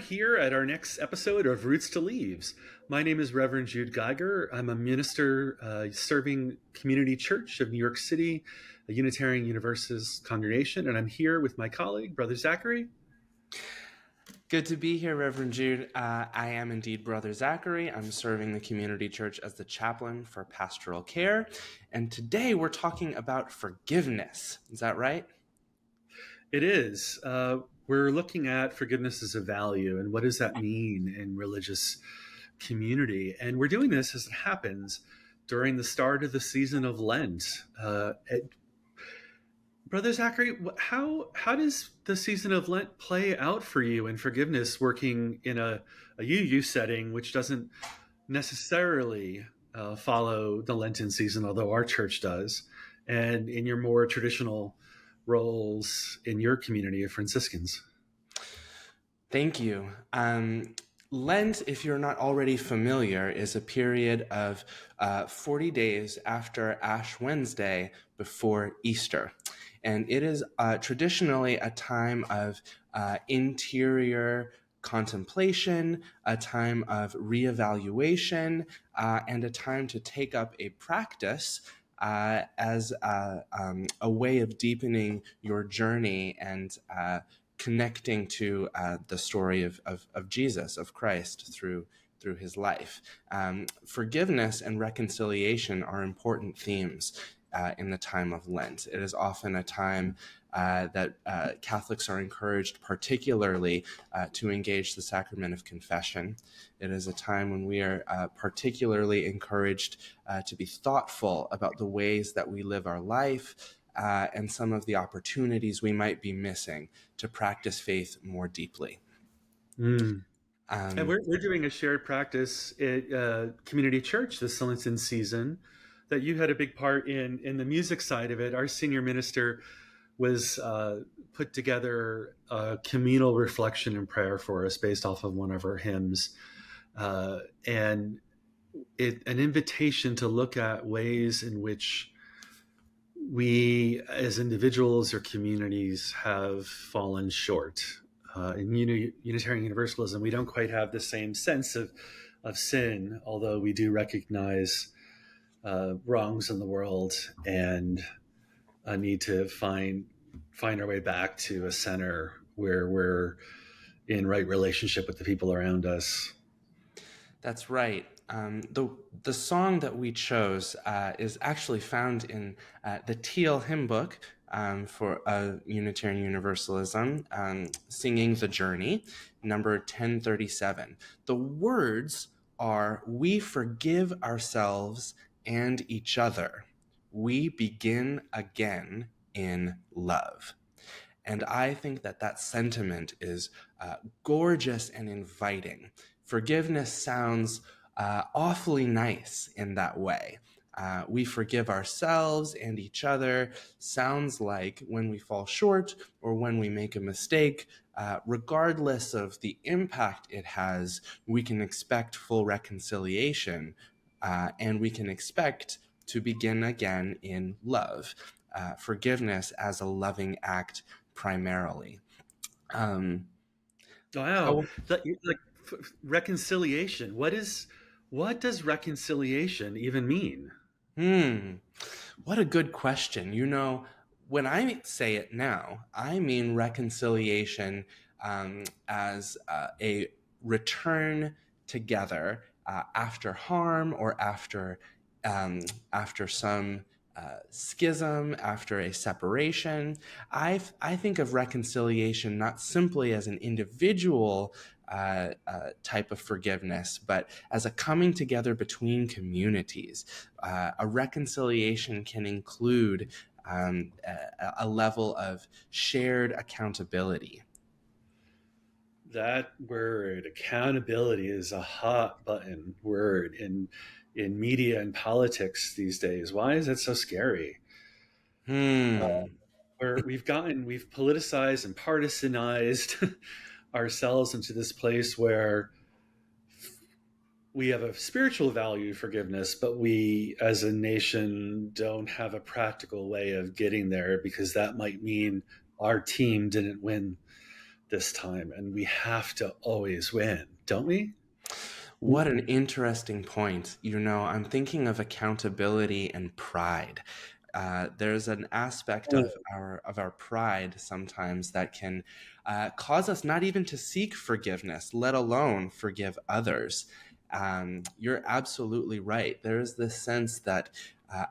here at our next episode of Roots to Leaves. My name is Reverend Jude Geiger. I'm a minister serving Community Church of New York City, a Unitarian Universalist congregation, and I'm here with my colleague, Brother Zachary. Good to be here, Reverend Jude. I am indeed Brother Zachary. I'm serving the Community Church as the chaplain for pastoral care, and today we're talking about forgiveness. Is that right? It is. We're looking at forgiveness as a value and what does that mean in religious community. And we're doing this as it happens during the start of the season of Lent. Brother Zachary, how does the season of Lent play out for you in forgiveness, working in a UU setting, which doesn't necessarily follow the Lenten season, although our church does, and in your more traditional roles in your community of Franciscans? Thank you. Lent, if you're not already familiar, is a period of 40 days after Ash Wednesday before Easter. And it is traditionally a time of interior contemplation, a time of reevaluation, and a time to take up a practice as a way of deepening your journey and connecting to the story of Jesus, of Christ, through his life. Forgiveness and reconciliation are important themes in the time of Lent. It is often a time that Catholics are encouraged particularly to engage the sacrament of confession. It is a time when we are particularly encouraged to be thoughtful about the ways that we live our life and some of the opportunities we might be missing to practice faith more deeply. And we're doing a shared practice at Community Church this Lenten season that you had a big part in the music side of it. Our senior minister was put together a communal reflection and prayer for us based off of one of our hymns, and an invitation to look at ways in which we as individuals or communities have fallen short. In Unitarian Universalism, we don't quite have the same sense of sin, although we do recognize wrongs in the world and a need to find our way back to a center where we're in right relationship with the people around us. That's right. The song that we chose is actually found in the Teal hymn book for Unitarian Universalism, Singing the Journey, number 1037. The words are, "We forgive ourselves and each other. We begin again in love." And I think that sentiment is gorgeous and inviting. Forgiveness sounds awfully nice in that way. We forgive ourselves and each other sounds like when we fall short or when we make a mistake, regardless of the impact it has, we can expect full reconciliation, and we can expect to begin again in love. Forgiveness as a loving act primarily. Wow. Reconciliation. What does reconciliation even mean? What a good question. You know, when I say it now, I mean reconciliation as a return together after harm or after some schism, after a separation. I think of reconciliation not simply as an individual type of forgiveness, but as a coming together between communities. A reconciliation can include a level of shared accountability. That word, accountability, is a hot button word in media and politics these days. Why is that so scary? We've politicized and partisanized ourselves into this place where we have a spiritual value, forgiveness, but we as a nation don't have a practical way of getting there, because that might mean our team didn't win this time, and we have to always win, don't we? What an interesting point. I'm thinking of accountability and pride. There's an aspect of our pride sometimes that can cause us not even to seek forgiveness, let alone forgive others. You're absolutely right. There is this sense that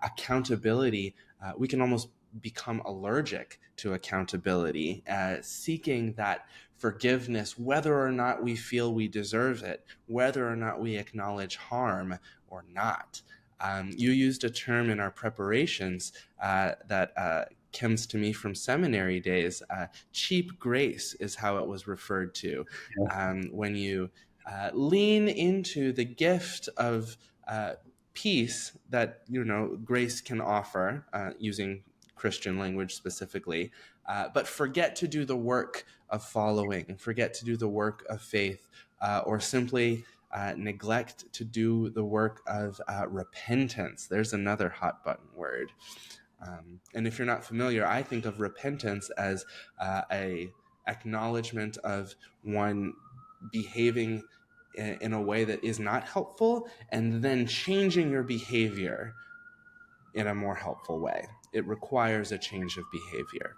accountability, we can almost become allergic to accountability, seeking that forgiveness, whether or not we feel we deserve it, whether or not we acknowledge harm or not. You used a term in our preparations that comes to me from seminary days. Cheap grace is how it was referred to. When you lean into the gift of peace that grace can offer, using Christian language specifically, but forget to do the work of following, forget to do the work of faith, or simply neglect to do the work of repentance. There's another hot button word. And if you're not familiar, I think of repentance as a acknowledgement of one behaving in a way that is not helpful, and then changing your behavior in a more helpful way. It requires a change of behavior.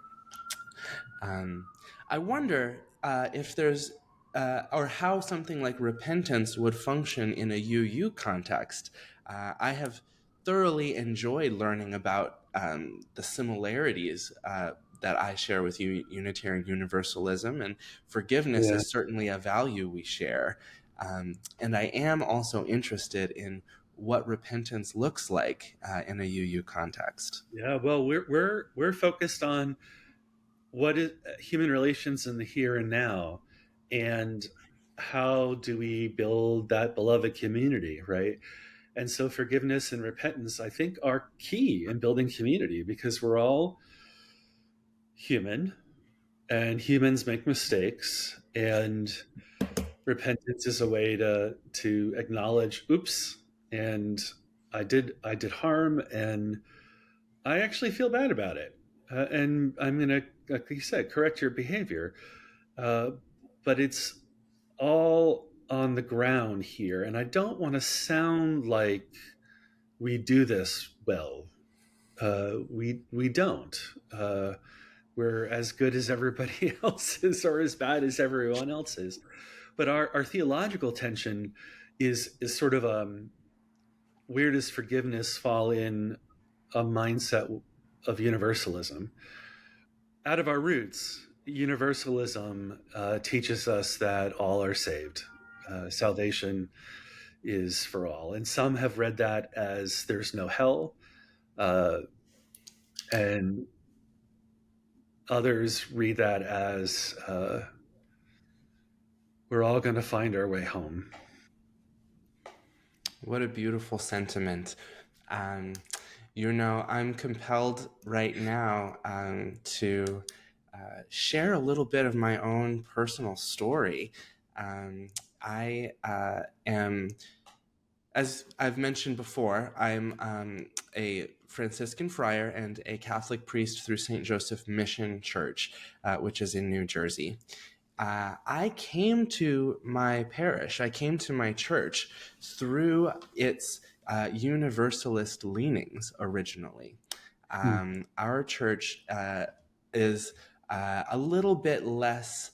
I wonder if there's, or how something like repentance would function in a UU context. I have thoroughly enjoyed learning about the similarities that I share with you, Unitarian Universalism, and forgiveness is certainly a value we share. And I am also interested in what repentance looks like in a UU context. Yeah, well, we're focused on what is human relations in the here and now, and how do we build that beloved community, right? And so forgiveness and repentance, I think, are key in building community, because we're all human and humans make mistakes, and repentance is a way to acknowledge, oops, and I did harm, and I actually feel bad about it, and I'm gonna, like you said, correct your behavior. But it's all on the ground here, and I don't want to sound like we do this well. We don't. We're as good as everybody else is, or as bad as everyone else is. But our theological tension is sort of where does forgiveness fall in a mindset of universalism? Out of our roots, universalism teaches us that all are saved. Salvation is for all. And some have read that as there's no hell. And others read that as we're all going to find our way home. What a beautiful sentiment. I'm compelled right now to share a little bit of my own personal story. I am, as I've mentioned before, I'm a Franciscan friar and a Catholic priest through St. Joseph Mission Church, which is in New Jersey. I came to my parish, I came to my church through its Universalist leanings originally. Our church is a little bit less,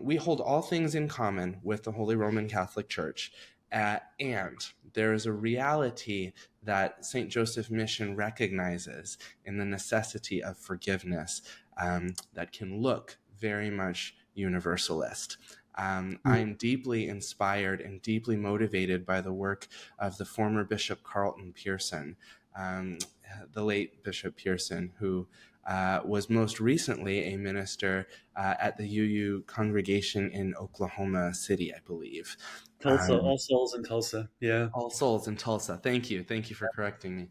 we hold all things in common with the Holy Roman Catholic Church. And there is a reality that St. Joseph Mission recognizes in the necessity of forgiveness that can look very much Universalist. I'm deeply inspired and deeply motivated by the work of the former Bishop Carlton Pearson, the late Bishop Pearson, who was most recently a minister at the UU congregation in Oklahoma City, I believe. Tulsa, All Souls in Tulsa. Yeah. All Souls in Tulsa. Thank you. Thank you for correcting me.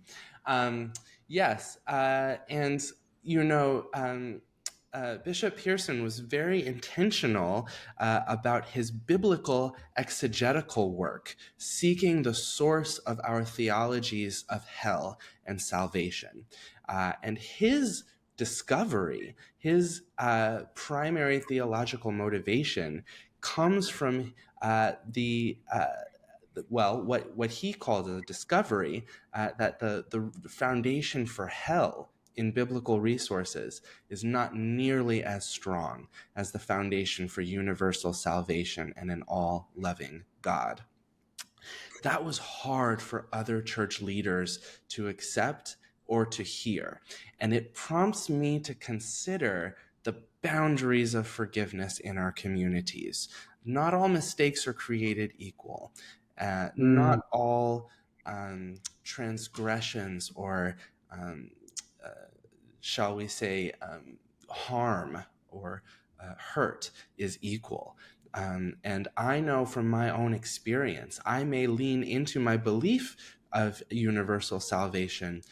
Yes. And, Bishop Pearson was very intentional about his biblical exegetical work, seeking the source of our theologies of hell and salvation. And his discovery. His primary theological motivation comes from what he calls a discovery, that the foundation for hell in biblical resources is not nearly as strong as the foundation for universal salvation and an all-loving God. That was hard for other church leaders to accept or to hear. And it prompts me to consider the boundaries of forgiveness in our communities. Not all mistakes are created equal. Not all transgressions or, shall we say, harm or hurt is equal. And I know from my own experience, I may lean into my belief of universal salvation.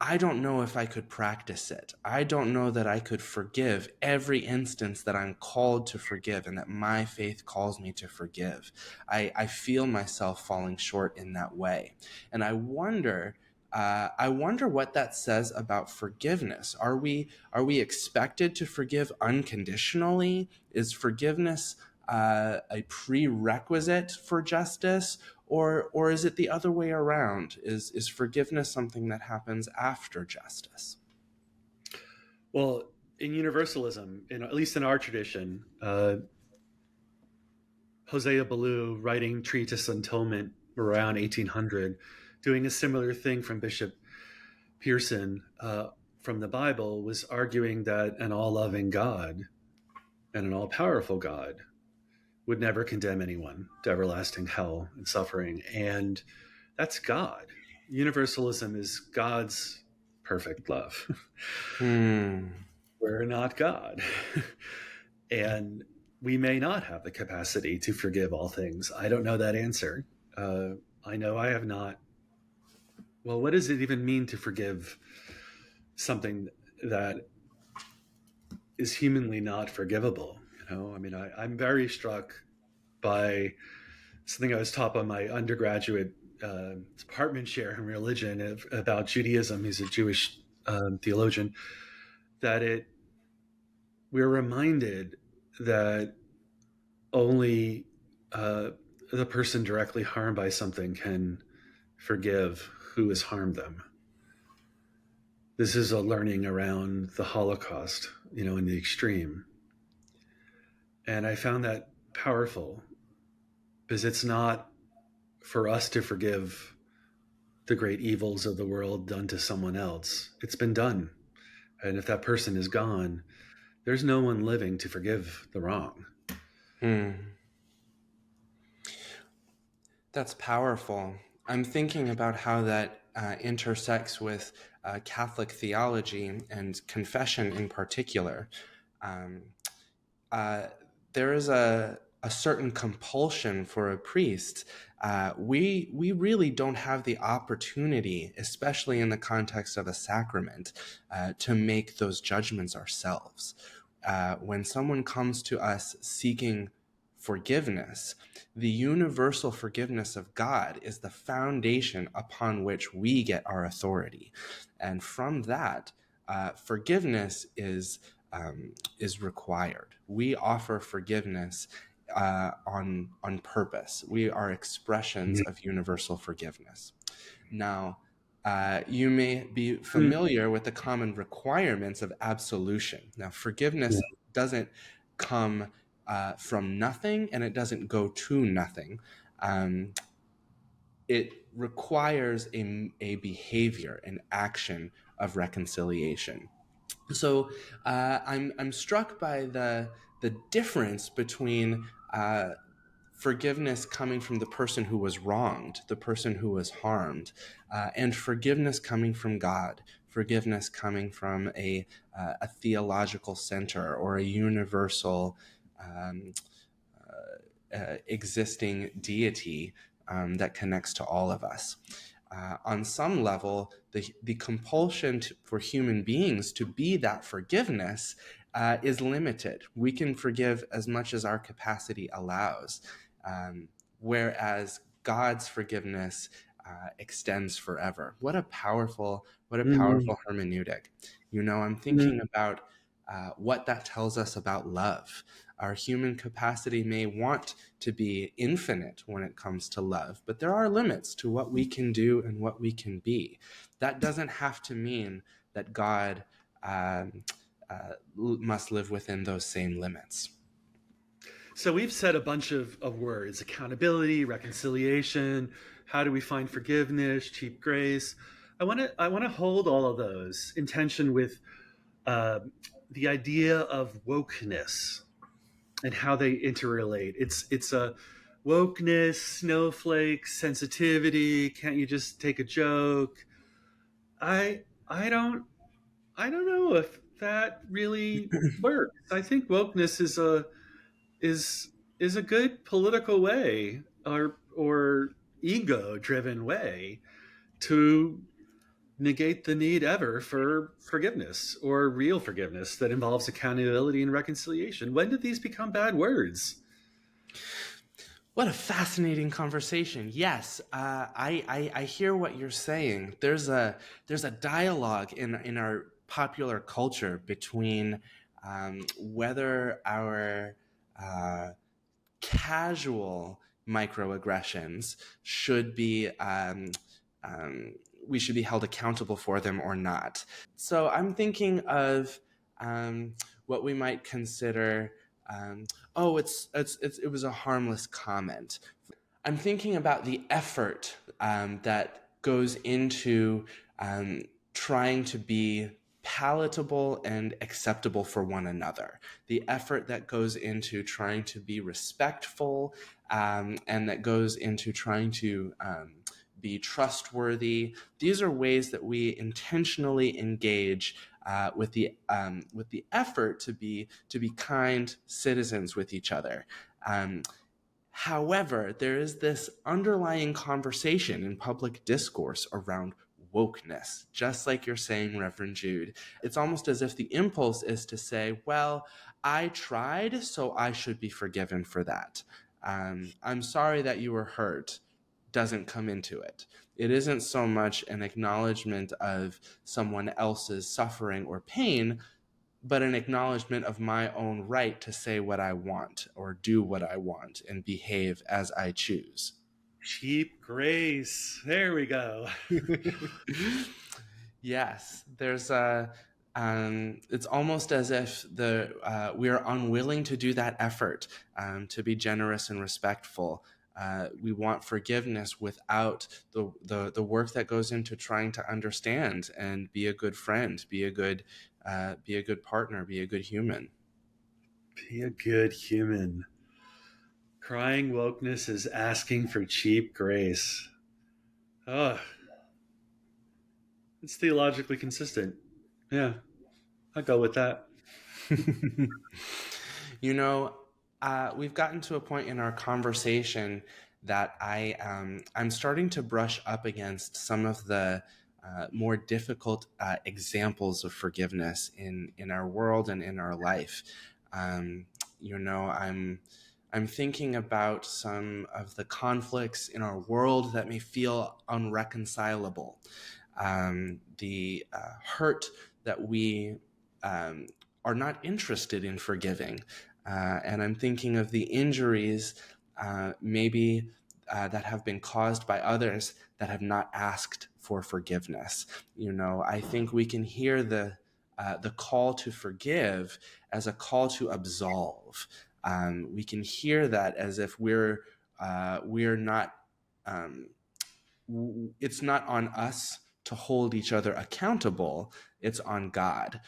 I don't know if I could practice it. I don't know that I could forgive every instance that I'm called to forgive and that my faith calls me to forgive. I feel myself falling short in that way. And I wonder what that says about forgiveness. Are we expected to forgive unconditionally? Is forgiveness a prerequisite for justice? Or is it the other way around? Is forgiveness something that happens after justice? Well, in Universalism, at least in our tradition, Hosea Ballou, writing Treatise on Atonement around 1800, doing a similar thing from Bishop Pearson from the Bible, was arguing that an all-loving God and an all-powerful God would never condemn anyone to everlasting hell and suffering. And that's God. Universalism is God's perfect love. We're not God. And we may not have the capacity to forgive all things. I don't know that answer. I know I have not. Well, what does it even mean to forgive something that is humanly not forgivable? I mean, I'm very struck by something I was taught by my undergraduate department chair in religion about Judaism. He's a Jewish theologian. That we're reminded that only the person directly harmed by something can forgive who has harmed them. This is a learning around the Holocaust, in the extreme. And I found that powerful because it's not for us to forgive the great evils of the world done to someone else. It's been done. And if that person is gone, there's no one living to forgive the wrong. That's powerful. I'm thinking about how that intersects with Catholic theology and confession in particular. There is a certain compulsion for a priest. We really don't have the opportunity, especially in the context of a sacrament, to make those judgments ourselves. When someone comes to us seeking forgiveness, the universal forgiveness of God is the foundation upon which we get our authority. And from that, forgiveness is required. We offer forgiveness on purpose. We are expressions of universal forgiveness. Now, you may be familiar with the common requirements of absolution. Now, forgiveness doesn't come from nothing, and it doesn't go to nothing. It requires a behavior, an action of reconciliation. So I'm struck by the difference between forgiveness coming from the person who was wronged, the person who was harmed, and forgiveness coming from God, forgiveness coming from a theological center or a universal existing deity that connects to all of us. On some level, the compulsion for human beings to be that forgiveness is limited. We can forgive as much as our capacity allows, whereas God's forgiveness extends forever. What a powerful hermeneutic. I'm thinking about what that tells us about love. Our human capacity may want to be infinite when it comes to love, but there are limits to what we can do and what we can be. That doesn't have to mean that God must live within those same limits. So we've said a bunch of words: accountability, reconciliation. How do we find forgiveness? Cheap grace. I want to hold all of those in tension with the idea of wokeness and how they interrelate. It's a wokeness, snowflake, sensitivity. Can't you just take a joke? I don't know if that really works. I think wokeness is a good political way or ego driven way to negate the need ever for forgiveness or real forgiveness that involves accountability and reconciliation. When did these become bad words? What a fascinating conversation. Yes, I hear what you're saying. There's a dialogue in our popular culture between whether our casual microaggressions should be we should be held accountable for them or not. So I'm thinking of what we might consider it was a harmless comment. I'm thinking about the effort that goes into trying to be palatable and acceptable for one another. The effort that goes into trying to be respectful and that goes into trying to be trustworthy. These are ways that we intentionally engage with the effort to be kind citizens with each other. However, there is this underlying conversation in public discourse around wokeness, just like you're saying, Reverend Jude. It's almost as if the impulse is to say, well, I tried, so I should be forgiven for that. I'm sorry that you were hurt doesn't come into it. It isn't so much an acknowledgement of someone else's suffering or pain, but an acknowledgement of my own right to say what I want or do what I want and behave as I choose. Cheap grace. There we go. Yes, there's it's almost as if we are unwilling to do that effort to be generous and respectful. We want forgiveness without the work that goes into trying to understand and be a good friend, be a good partner, be a good human. Be a good human. Crying wokeness is asking for cheap grace. Oh, it's theologically consistent. Yeah, I'll go with that. We've gotten to a point in our conversation that I'm starting to brush up against some of the more difficult examples of forgiveness in our world and in our life. I'm thinking about some of the conflicts in our world that may feel unreconcilable. The hurt that we are not interested in forgiving. And I'm thinking of the injuries maybe that have been caused by others that have not asked for forgiveness. I think we can hear the call to forgive as a call to absolve. We can hear that as if we're not. It's not on us to hold each other accountable. It's on God.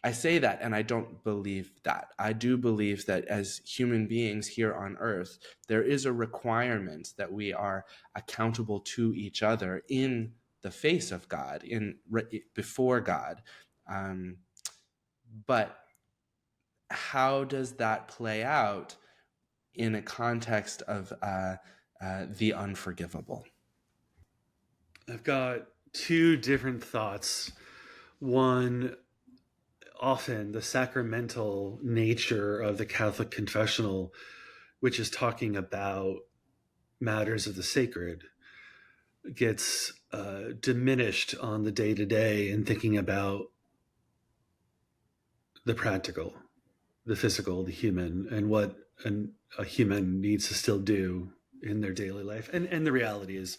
I say that, and I don't believe that. I do believe that as human beings here on earth, there is a requirement that we are accountable to each other in the face of God, before God. But how does that play out in a context of the unforgivable? I've got two different thoughts. One, often the sacramental nature of the Catholic confessional, which is talking about matters of the sacred, gets diminished on the day-to-day and thinking about the practical, the physical, the human, and what a human needs to still do in their daily life. And the reality is,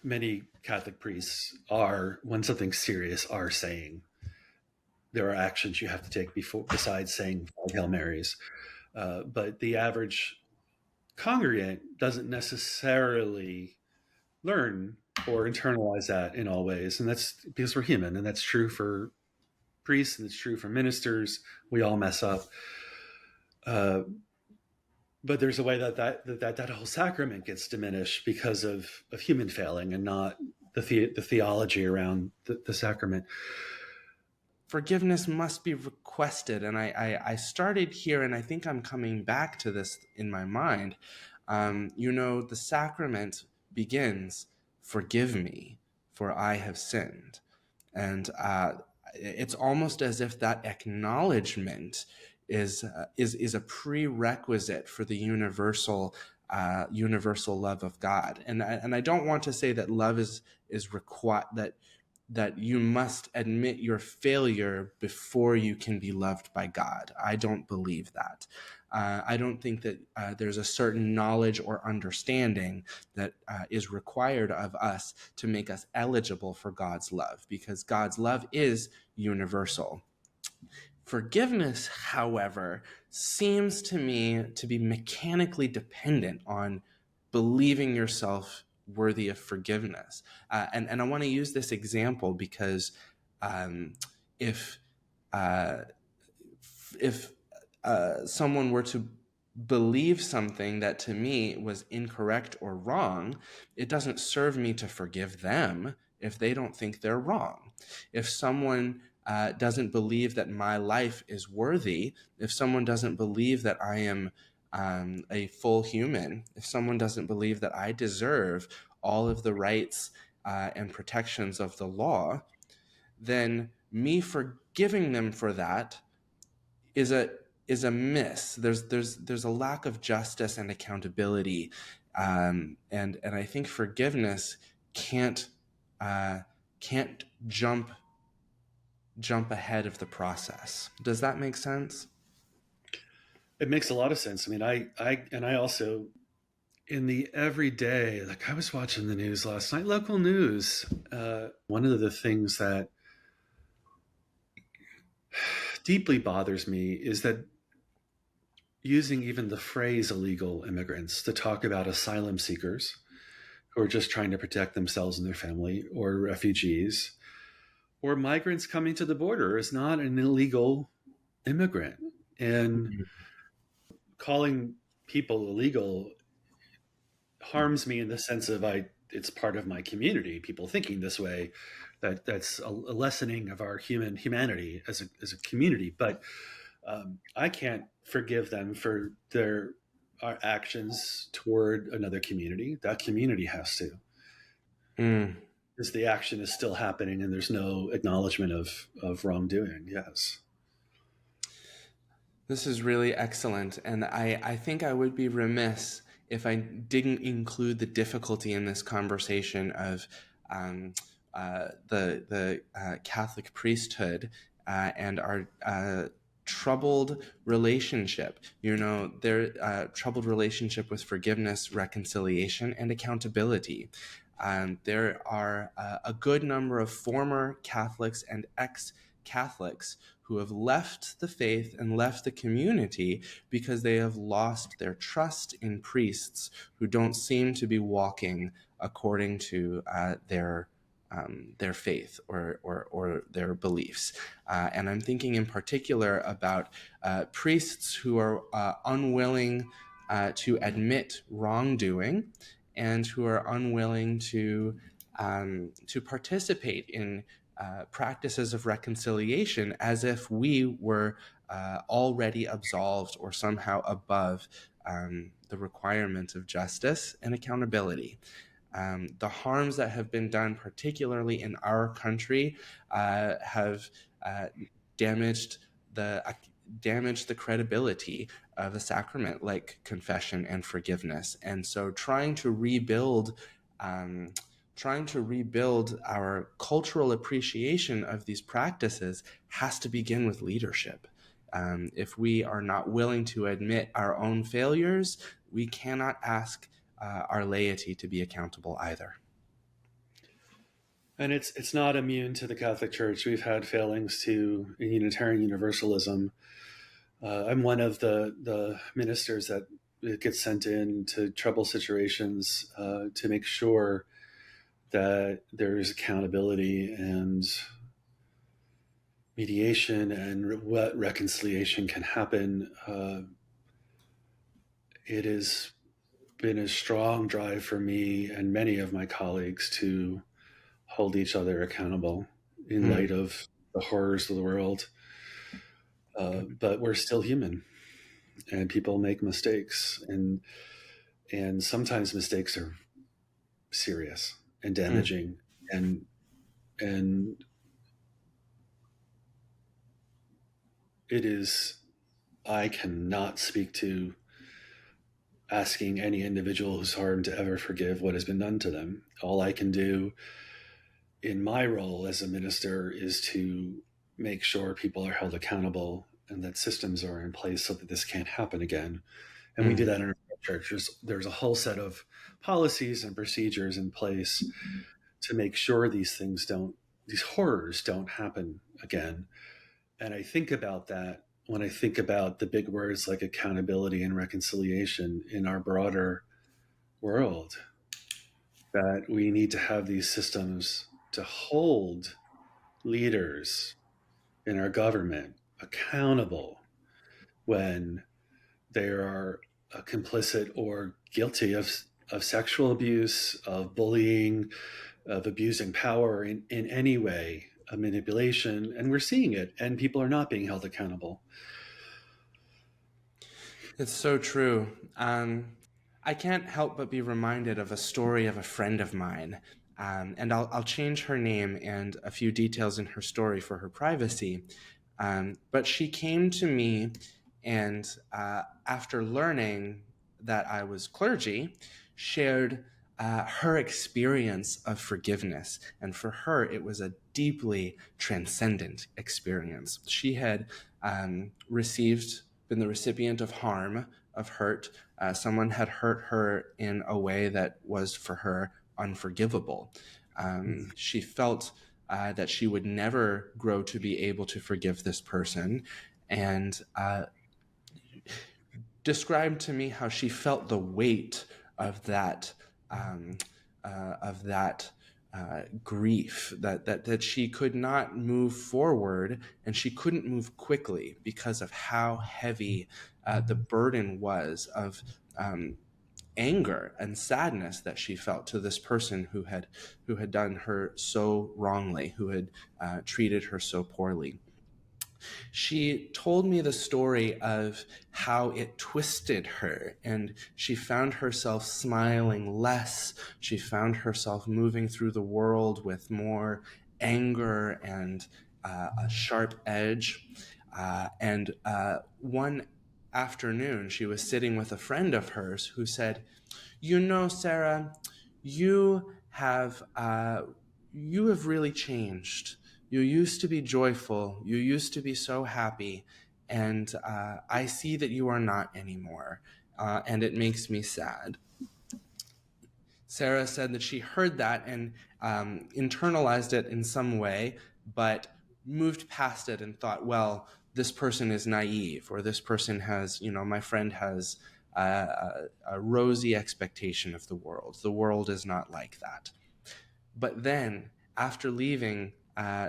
many Catholic priests are, when something's serious, are saying there are actions you have to take besides saying Hail Marys. But the average congregant doesn't necessarily learn or internalize that in all ways. And that's because we're human, and that's true for priests, and it's true for ministers. We all mess up. But there's a way that whole sacrament gets diminished because of human failing and not the theology around the sacrament. Forgiveness must be requested. And I started here, and I think I'm coming back to this in my mind. The sacrament begins, "Forgive me, for I have sinned." And it's almost as if that acknowledgement is a prerequisite for the universal love of God. And I don't want to say that love is required, that you must admit your failure before you can be loved by God. I don't believe that. I don't think that there's a certain knowledge or understanding that is required of us to make us eligible for God's love, because God's love is universal. Forgiveness, however, seems to me to be mechanically dependent on believing yourself worthy of forgiveness. And I want to use this example because if someone were to believe something that to me was incorrect or wrong, it doesn't serve me to forgive them if they don't think they're wrong. If someone doesn't believe that my life is worthy, if someone doesn't believe that I am a full human, if someone doesn't believe that I deserve all of the rights and protections of the law, then me forgiving them for that is a miss. There's a lack of justice and accountability, and I think forgiveness can't jump ahead of the process. Does that make sense? It makes a lot of sense. I mean, I also, in the everyday, like I was watching the news last night, local news. One of the things that deeply bothers me is that using even the phrase illegal immigrants to talk about asylum seekers who are just trying to protect themselves and their family, or refugees, or migrants coming to the border is not an illegal immigrant. And calling people illegal harms me in the sense of it's part of my community. People thinking this way, that's a lessening of our humanity as a community. But I can't forgive them for our actions toward another community. That community has to, because the action is still happening and there's no acknowledgement of wrongdoing. Yes. This is really excellent, and I think I would be remiss if I didn't include the difficulty in this conversation of the Catholic priesthood and our troubled relationship. Their troubled relationship with forgiveness, reconciliation, and accountability. There are a good number of former Catholics and ex-Catholics who have left the faith and left the community because they have lost their trust in priests who don't seem to be walking according to their faith or their beliefs. And I'm thinking in particular about priests who are unwilling to admit wrongdoing and who are unwilling to participate in practices of reconciliation as if we were already absolved or somehow above the requirements of justice and accountability. The harms that have been done, particularly in our country, have damaged the credibility of a sacrament like confession and forgiveness. And so trying to rebuild our cultural appreciation of these practices has to begin with leadership. If we are not willing to admit our own failures, we cannot ask our laity to be accountable either. And it's not immune to the Catholic Church. We've had failings to in Unitarian Universalism. I'm one of the ministers that gets sent in to trouble situations to make sure that there is accountability and mediation and what reconciliation can happen. It has been a strong drive for me and many of my colleagues to hold each other accountable in light of the horrors of the world. But we're still human, and people make mistakes, and sometimes mistakes are serious and damaging, and it is, I cannot speak to asking any individual who's harmed to ever forgive what has been done to them. All I can do in my role as a minister is to make sure people are held accountable and that systems are in place so that this can't happen again. And we do that in our church. There's a whole set of policies and procedures in place to make sure these horrors don't happen again. And I think about that when I think about the big words like accountability and reconciliation in our broader world, that we need to have these systems to hold leaders in our government accountable when they are complicit or guilty of sexual abuse, of bullying, of abusing power in any way, a manipulation. And we're seeing it, and people are not being held accountable. It's so true. I can't help but be reminded of a story of a friend of mine. And I'll change her name and a few details in her story for her privacy. But she came to me, and after learning that I was clergy, shared her experience of forgiveness. And for her, it was a deeply transcendent experience. She had been the recipient of harm, of hurt. Someone had hurt her in a way that was for her unforgivable. She felt that she would never grow to be able to forgive this person, and described to me how she felt the weight of that grief, that she could not move forward, and she couldn't move quickly because of how heavy the burden was of anger and sadness that she felt to this person who had done her so wrongly, who had treated her so poorly. She told me the story of how it twisted her, and she found herself smiling less. She found herself moving through the world with more anger and a sharp edge. And one afternoon, she was sitting with a friend of hers who said, "You know, Sarah, you have really changed. You used to be joyful. You used to be so happy. And I see that you are not anymore. And it makes me sad." Sarah said that she heard that and internalized it in some way, but moved past it and thought, well, this person is naive, or this person has, my friend has a rosy expectation of the world. The world is not like that. But then, after leaving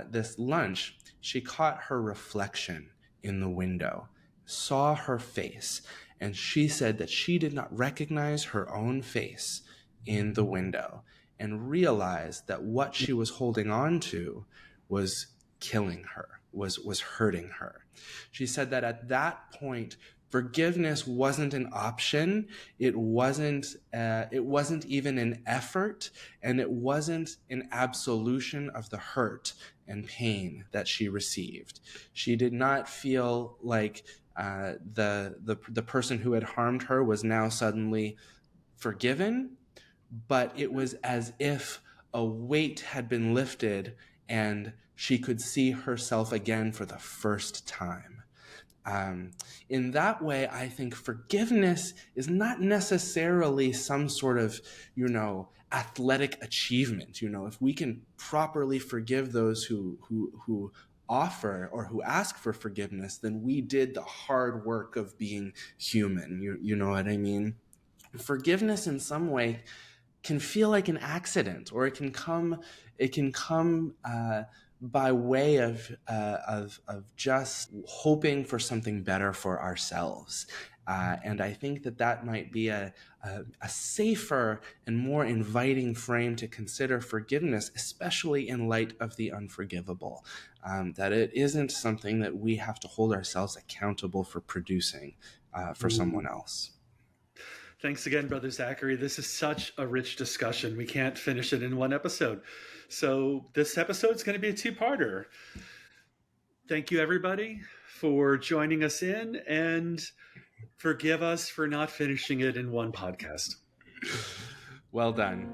this lunch, she caught her reflection in the window, saw her face, and she said that she did not recognize her own face in the window, and realized that what she was holding on to was killing her, was hurting her. She said that at that point, forgiveness wasn't an option. It wasn't even an effort, and it wasn't an absolution of the hurt and pain that she received. She did not feel like the person who had harmed her was now suddenly forgiven, but it was as if a weight had been lifted and she could see herself again for the first time. In that way, I think forgiveness is not necessarily some sort of, athletic achievement. If we can properly forgive those who offer or who ask for forgiveness, then we did the hard work of being human. You know what I mean? Forgiveness in some way can feel like an accident, or it can come by way of just hoping for something better for ourselves. And I think that might be a safer and more inviting frame to consider forgiveness, especially in light of the unforgivable. That it isn't something that we have to hold ourselves accountable for producing for someone else. Thanks again, Brother Zachary. This is such a rich discussion. We can't finish it in one episode. So this episode is going to be a two-parter. Thank you, everybody, for joining us in, and forgive us for not finishing it in one podcast. Well done.